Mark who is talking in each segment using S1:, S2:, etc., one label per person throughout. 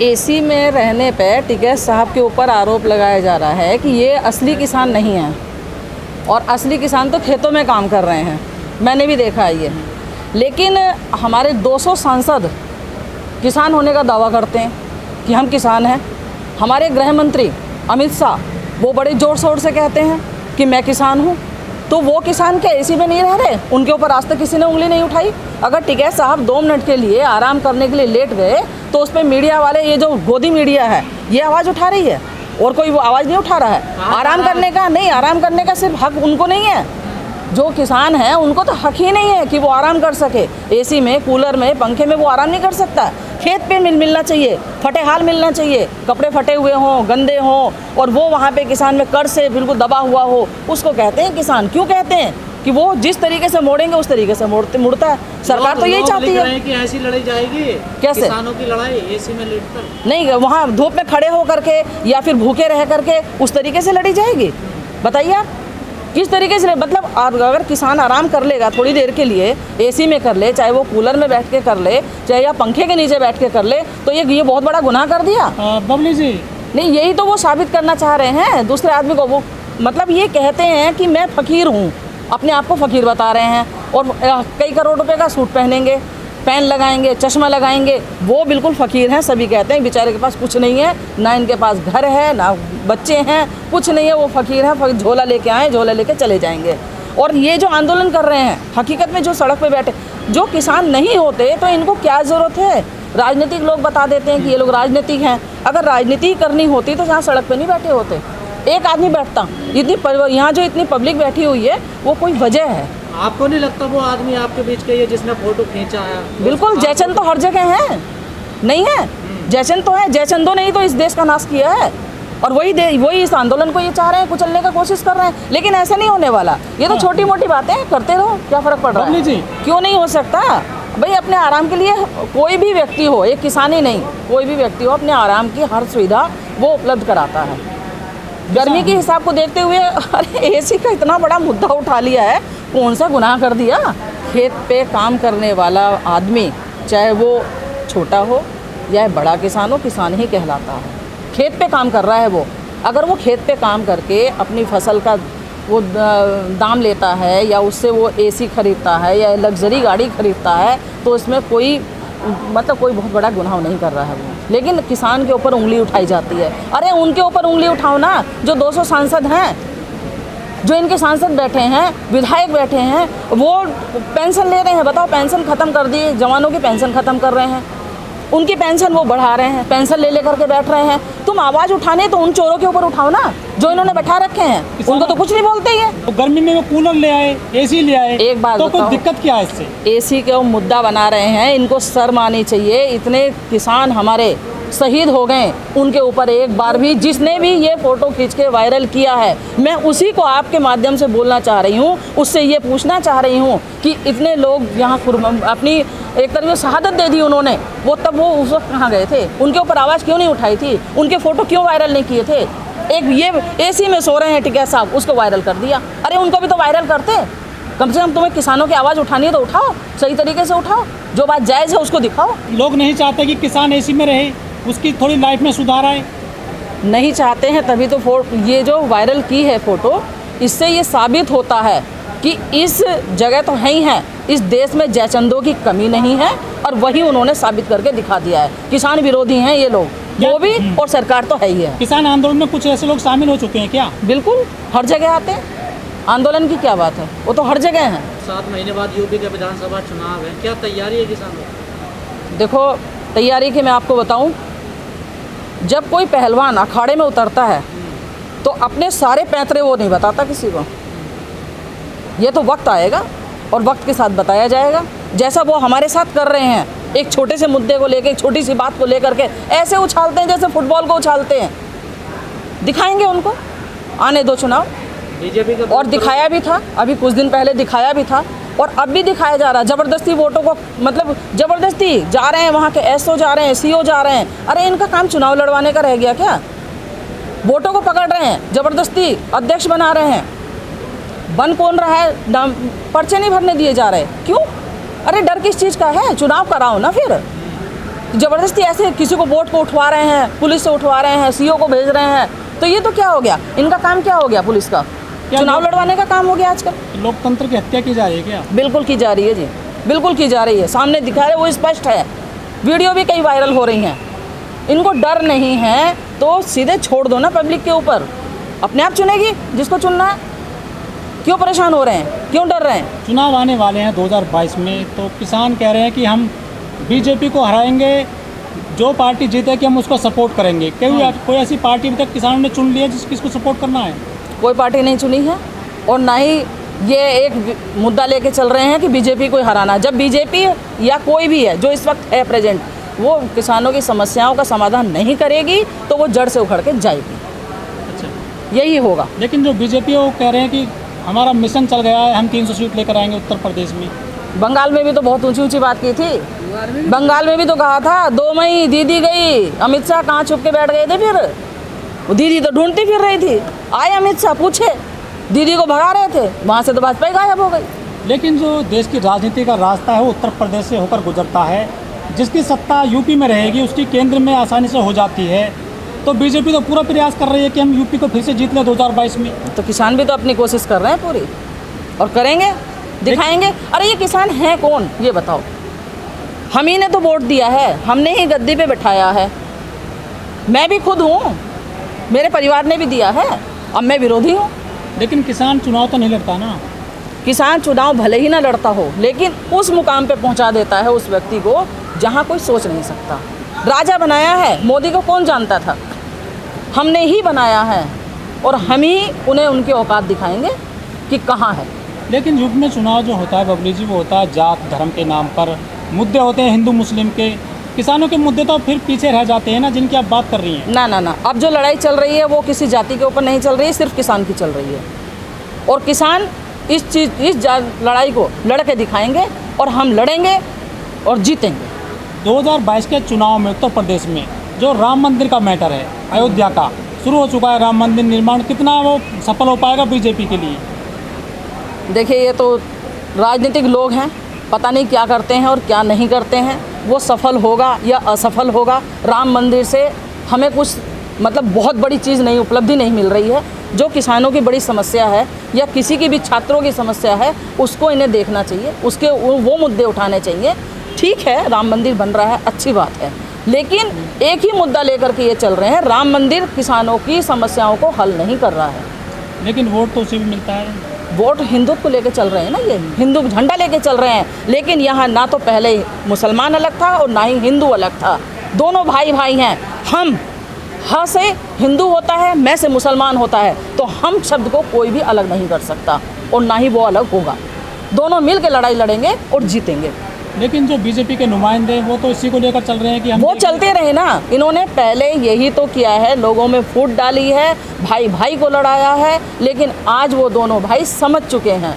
S1: AC में रहने पे टिकैत साहब के ऊपर आरोप लगाया जा रहा है कि ये असली किसान नहीं हैं और असली किसान तो खेतों में काम कर रहे हैं। मैंने भी देखा है ये। लेकिन हमारे 200 सांसद किसान होने का दावा करते हैं कि हम किसान हैं। हमारे गृह मंत्री अमित शाह वो बड़े ज़ोर शोर से कहते हैं कि मैं किसान हूँ। तो वो किसान क्या एसी में नहीं रह रहे? उनके ऊपर आज तक किसी ने उंगली नहीं उठाई। अगर टिकैत साहब 2 मिनट के लिए आराम करने के लिए लेट गए तो उस पर मीडिया वाले, ये जो गोदी मीडिया है, ये आवाज़ उठा रही है और कोई वो आवाज़ नहीं उठा रहा है। आराम करने का नहीं, आराम करने का सिर्फ हक उनको नहीं है। जो किसान हैं उनको तो हक ही नहीं है कि वो आराम कर सके। एसी में, कूलर में, पंखे में वो आराम नहीं कर सकता। खेत पे मिलना चाहिए, फटे हाल मिलना चाहिए, कपड़े फटे हुए हों, गंदे हों, और वो वहाँ पे किसान में कर से बिल्कुल दबा हुआ हो, उसको कहते हैं किसान। क्यों कहते हैं? कि वो जिस तरीके से मोड़ेंगे उस तरीके से मुड़ता है। सरकार तो यही चाहती है
S2: कि ऐसी लड़ाई जाएगी। कैसे? किसानों की लड़ाई एसी में लेटकर
S1: नहीं, वहाँ धूप में खड़े हो करके या फिर भूखे रह करके उस तरीके से लड़ी जाएगी? बताइए आप किस तरीके से। मतलब अगर किसान आराम कर लेगा थोड़ी देर के लिए, एसी में कर ले, चाहे वो कूलर में बैठ के कर ले, चाहे या पंखे के नीचे बैठ के कर ले, तो ये बहुत बड़ा गुनाह कर दिया।
S2: बबली जी,
S1: नहीं, यही तो वो साबित करना चाह रहे हैं दूसरे आदमी को। वो मतलब ये कहते हैं कि मैं फ़कीर हूँ, अपने आप को फ़कीर बता रहे हैं, और कई करोड़ रुपए का सूट पहनेंगे, पेन लगाएंगे, चश्मा लगाएंगे, वो बिल्कुल फ़कीर हैं। सभी कहते हैं बेचारे के पास कुछ नहीं है, ना इनके पास घर है, ना बच्चे हैं, कुछ नहीं है, वो फ़कीर हैं। झोला लेके आए, झोला लेके चले जाएंगे। और ये जो आंदोलन कर रहे हैं, हकीकत में जो सड़क पे बैठे, जो किसान नहीं होते तो इनको क्या ज़रूरत है? राजनीतिक लोग बता देते हैं कि ये लोग राजनीतिक हैं। अगर राजनीति करनी होती तो यहाँ सड़क पे नहीं बैठे होते, एक आदमी बैठता। यहाँ जो इतनी पब्लिक बैठी हुई है वो कोई वजह है।
S2: आपको नहीं लगता वो आदमी आपके बीच का ये जिसने फोटो खींचा है?
S1: बिल्कुल, जयचंद तो हर जगह है, नहीं है? जयचंद तो है, जयचंदों ने ही तो इस देश का नाश किया है, और वही इस आंदोलन को ये चाह रहे हैं, कुचलने का कोशिश कर रहे हैं। लेकिन ऐसा नहीं होने वाला। ये तो छोटी मोटी बातें करते रहो, क्या फ़र्क पड़ रहा है? क्यों नहीं हो सकता भाई? अपने आराम के लिए कोई भी व्यक्ति हो, एक किसान ही नहीं, कोई भी व्यक्ति हो, अपने आराम की हर सुविधा वो उपलब्ध कराता है। गर्मी के हिसाब को देखते हुए अरे एसी का इतना बड़ा मुद्दा उठा लिया है, कौन सा गुनाह कर दिया? खेत पे काम करने वाला आदमी, चाहे वो छोटा हो या बड़ा किसान हो, किसान ही कहलाता है। खेत पे काम कर रहा है वो। अगर वो खेत पे काम करके अपनी फसल का वो दाम लेता है, या उससे वो एसी खरीदता है, या लग्जरी गाड़ी खरीदता है, तो इसमें कोई बहुत बड़ा गुनाह नहीं कर रहा है वो। लेकिन किसान के ऊपर उंगली उठाई जाती है। अरे उनके ऊपर उंगली उठाओ ना, जो 200 सांसद हैं, जो इनके सांसद बैठे हैं, विधायक बैठे हैं, वो पेंशन ले रहे हैं। बताओ, पेंशन ख़त्म कर दी, जवानों की पेंशन ख़त्म कर रहे हैं, उनकी पेंशन वो बढ़ा रहे हैं, पेंशन ले करके बैठ रहे हैं। तुम आवाज़ उठाने तो उन चोरों के ऊपर उठाओ ना, जो इन्होंने बैठा रखे हैं। उनको तो कुछ नहीं बोलते ही है।
S2: तो गर्मी में वो कूलर ले आए, एसी ले आए,
S1: एक बात
S2: तो कोई दिक्कत क्या है इससे?
S1: एसी के मुद्दा बना रहे हैं, इनको शर्म आनी चाहिए। इतने किसान हमारे शहीद हो गए, उनके ऊपर एक बार भी, जिसने भी ये फ़ोटो खींच के वायरल किया है, मैं उसी को आपके माध्यम से बोलना चाह रही हूँ, उससे ये पूछना चाह रही हूँ कि इतने लोग यहाँ अपनी एक तरह से शहादत दे दी उन्होंने, तब वो उस वक्त कहाँ गए थे? उनके ऊपर आवाज़ क्यों नहीं उठाई थी? उनके फ़ोटो क्यों वायरल नहीं किए थे? एक ये एसी में सो रहे हैं टिकैत साहब, उसको वायरल कर दिया। अरे उनको भी तो वायरल करते। कम से कम तुम्हें किसानों की आवाज़ उठानी है तो उठाओ, सही तरीके से उठाओ, जो बात जायज़ है उसको दिखाओ।
S2: लोग नहीं चाहते कि किसान एसी में रहे, उसकी थोड़ी लाइफ में सुधार आए।
S1: नहीं चाहते हैं, तभी तो ये जो वायरल की है फ़ोटो, इससे ये साबित होता है कि इस जगह तो है ही है, इस देश में जयचंदों की कमी नहीं है, और वही उन्होंने साबित करके दिखा दिया है। किसान विरोधी हैं ये लोग, वो भी, और सरकार तो है ही है।
S2: किसान आंदोलन में कुछ ऐसे लोग शामिल हो चुके हैं क्या?
S1: बिल्कुल, हर जगह आते हैं। आंदोलन की क्या बात है, वो तो हर जगह हैं।
S2: 7 महीने बाद यूपी के विधानसभा चुनाव है, क्या तैयारी है किसानों?
S1: देखो, तैयारी की मैं आपको बताऊं, जब कोई पहलवान अखाड़े में उतरता है तो अपने सारे पैंतरे वो नहीं बताता किसी को। ये तो वक्त आएगा और वक्त के साथ बताया जाएगा, जैसा वो हमारे साथ कर रहे हैं। एक छोटे से मुद्दे को लेकर, एक छोटी सी बात को लेकर के ऐसे उछालते हैं जैसे फुटबॉल को उछालते हैं। दिखाएंगे उनको, आने दो चुनाव।
S2: बीजेपी का
S1: और दिखाया भी था, अभी कुछ दिन पहले दिखाया भी था, और अब भी दिखाया जा रहा है। ज़बरदस्ती वोटों को, मतलब ज़बरदस्ती जा रहे हैं, वहाँ के एसओ जा रहे हैं, सीओ जा रहे हैं। अरे इनका काम चुनाव लड़वाने का रह गया क्या? वोटों को पकड़ रहे हैं, ज़बरदस्ती अध्यक्ष बना रहे हैं। बन कौन रहा है? पर्चे नहीं भरने दिए जा रहे, क्यों? अरे डर किस चीज़ का है? चुनाव कराओ ना फिर। ज़बरदस्ती ऐसे किसी को वोट को उठवा रहे हैं, पुलिस से उठवा रहे हैं, सीओ को भेज रहे हैं, तो ये तो क्या हो गया? इनका काम क्या हो गया? पुलिस का चुनाव लड़वाने का काम हो गया आजकल।
S3: लोकतंत्र की हत्या की जा रही है क्या?
S1: बिल्कुल की जा रही है जी, बिल्कुल की जा रही है। सामने दिखा रहे, वो स्पष्ट है, वीडियो भी कई वायरल हो रही हैं। इनको डर नहीं है तो सीधे छोड़ दो ना पब्लिक के ऊपर, अपने आप चुनेगी जिसको चुनना है। क्यों परेशान हो रहे हैं, क्यों डर रहे हैं?
S3: चुनाव आने वाले हैं 2022 में, तो किसान कह रहे हैं कि हम बीजेपी को हराएंगे, जो पार्टी जीतेगी हम उसको सपोर्ट करेंगे। कोई ऐसी पार्टी अभी तक किसानों ने चुन लिया जिसको सपोर्ट करना है?
S1: कोई पार्टी नहीं चुनी है, और ना ही ये एक मुद्दा लेके चल रहे हैं कि बीजेपी को हराना। जब बीजेपी या कोई भी है जो इस वक्त है प्रेजेंट, वो किसानों की समस्याओं का समाधान नहीं करेगी तो वो जड़ से उखड़ के जाएगी।
S3: अच्छा,
S1: यही होगा।
S3: लेकिन जो बीजेपी वो कह रहे हैं कि हमारा मिशन चल गया है, हम 300 सीट लेकर आएंगे उत्तर प्रदेश में।
S1: बंगाल में भी तो बहुत ऊंची ऊंची बात की थी। बंगाल में भी तो कहा था 2 मई दीदी गई, अमित शाह कहाँ छुप के बैठ गए थे? फिर वो दीदी तो ढूंढती फिर रही थी, आए अमित शाह, पूछे, दीदी को भगा रहे थे, वहाँ से तो भाजपा ही गायब हो गई।
S3: लेकिन जो देश की राजनीति का रास्ता है वो उत्तर प्रदेश से होकर गुजरता है। जिसकी सत्ता यूपी में रहेगी उसकी केंद्र में आसानी से हो जाती है। तो बीजेपी तो पूरा प्रयास कर रही है कि हम यूपी को फिर से जीत लें 2022 में।
S1: तो किसान भी तो अपनी कोशिश कर रहे हैं पूरी, और करेंगे, दिखाएंगे। अरे ये किसान हैं कौन, ये बताओ? हम ही ने तो वोट दिया है, हमने ही गद्दी पे बैठाया है। मैं भी खुद हूँ, मेरे परिवार ने भी दिया है, अब मैं विरोधी हूँ।
S3: लेकिन किसान चुनाव तो नहीं लड़ता ना।
S1: किसान चुनाव भले ही ना लड़ता हो, लेकिन उस मुकाम पे पहुंचा देता है उस व्यक्ति को जहां कोई सोच नहीं सकता। राजा बनाया है, मोदी को कौन जानता था? हमने ही बनाया है, और हम ही उन्हें उनकी औकात दिखाएंगे कि कहाँ है।
S3: लेकिन यूपी में चुनाव जो होता है बबली जी, वो होता है जात धर्म के नाम पर। मुद्दे होते हैं हिंदू मुस्लिम के, किसानों के मुद्दे तो फिर पीछे रह जाते हैं ना, जिनकी आप बात कर रही हैं।
S1: ना ना ना, अब जो लड़ाई चल रही है वो किसी जाति के ऊपर नहीं चल रही है, सिर्फ किसान की चल रही है। और किसान इस लड़ाई को लड़ के दिखाएंगे, और हम लड़ेंगे और जीतेंगे।
S3: 2022 के चुनाव में उत्तर प्रदेश में जो राम मंदिर का मैटर है, अयोध्या का शुरू हो चुका है राम मंदिर निर्माण, कितना वो सफल हो पाएगा बीजेपी के लिए?
S1: देखिए, ये तो राजनीतिक लोग हैं, पता नहीं क्या करते हैं और क्या नहीं करते हैं। वो सफल होगा या असफल होगा, राम मंदिर से हमें कुछ मतलब बहुत बड़ी चीज़ नहीं, उपलब्धि नहीं मिल रही है। जो किसानों की बड़ी समस्या है या किसी की भी छात्रों की समस्या है, उसको इन्हें देखना चाहिए, उसके वो मुद्दे उठाने चाहिए। ठीक है, राम मंदिर बन रहा है, अच्छी बात है, लेकिन एक ही मुद्दा लेकर के ये चल रहे हैं। राम मंदिर किसानों की समस्याओं को हल नहीं कर रहा है।
S3: लेकिन वोट तो उसे भी मिलता है।
S1: वोट हिंदुत्व को लेके चल रहे हैं ना, ये हिंदू झंडा लेके चल रहे हैं। लेकिन यहाँ ना तो पहले मुसलमान अलग था और ना ही हिंदू अलग था, दोनों भाई भाई हैं। हम हाँ से हिंदू होता है, मैं से मुसलमान होता है, तो हम शब्द को कोई भी अलग नहीं कर सकता, और ना ही वो अलग होगा। दोनों मिल के लड़ाई लड़ेंगे और जीतेंगे।
S3: लेकिन जो बीजेपी के नुमाइंदे वो तो इसी को लेकर चल रहे हैं कि हम
S1: वो चलते रहे ना, इन्होंने पहले यही तो किया है, लोगों में फूट डाली है, भाई भाई को लड़ाया है। लेकिन आज वो दोनों भाई समझ चुके हैं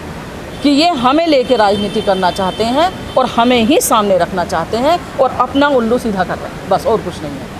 S1: कि ये हमें लेके राजनीति करना चाहते हैं और हमें ही सामने रखना चाहते हैं, और अपना उल्लू सीधा कर रहे हैं, बस और कुछ नहीं है।